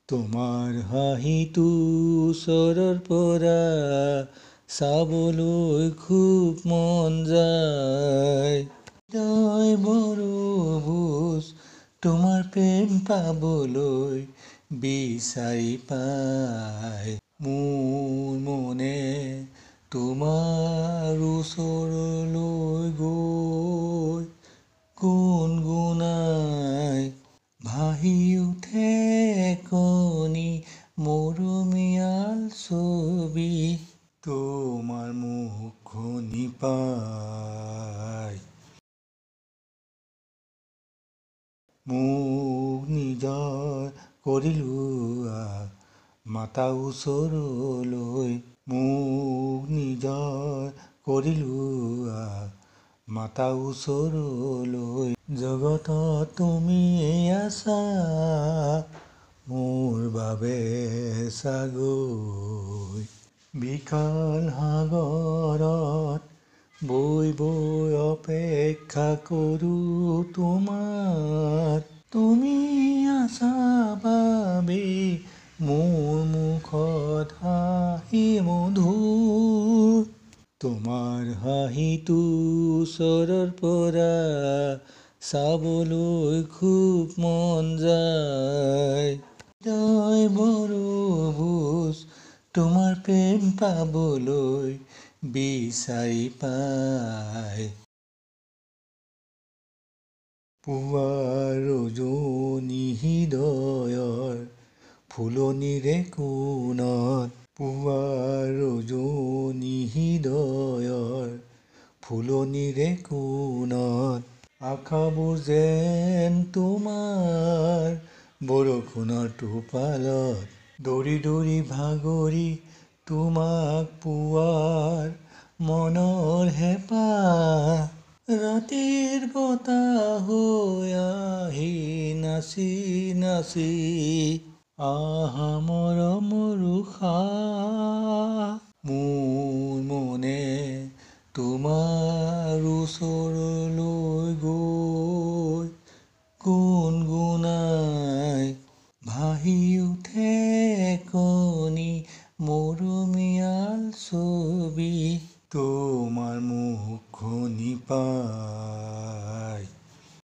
তোমাৰ হাঁহিটো ওচৰৰ পৰা চাবলৈ খুব মন যায়। হৃদয় বড়ো বুজ তোমাৰ প্ৰেম পাবলৈ বিচাৰি পায়। মোৰ মনে তোমাৰ ওচৰলৈ গৈ গুণগুণাই ভাহি উঠে কণী মৰমীয়াল ছবি তোমাৰ মুখনি পাই। মোক নিজৰ কৰি লোৱা মাতা ওচৰলৈ, মোক নিজৰ কৰি লোৱা মাতা ওচৰলৈ। জগতত তুমি আছা মোৰ বাবে চাগৈ। বিশাল সাগৰত বৈ বৈ অপেক্ষা কৰোঁ তোমাৰ। তুমি আছা বাবে মোৰ মুখত হাঁহি মধুৰ। তোমাৰ হাঁহিটো ওচৰৰ পৰা চাবলৈ খুব মন যায়। হৃদয় বড়ো বুজ তোমাৰ প্ৰেম পাবলৈ বিচাৰি পায়। পুৱাৰ ৰজনী হৃদয়ৰ ফুলনিৰে কোণত, পুৱাৰ ৰজনী হৃদয়ৰ ফুলনিৰে কোণত, আশাবোৰ যেন তোমাৰ বৰষুণৰ টোপালত। দৌৰি দৌৰি ভাগৰি তোমাক পোৱাৰ মনৰ হেঁপাহ, ৰাতিৰ বতাহ হৈ আহি নাচি নাচি আহা মৰমৰ উশাহ। মোৰ মনে তোমাৰ ওচৰলৈ গৈ গুণগুণাই ভাহি উঠে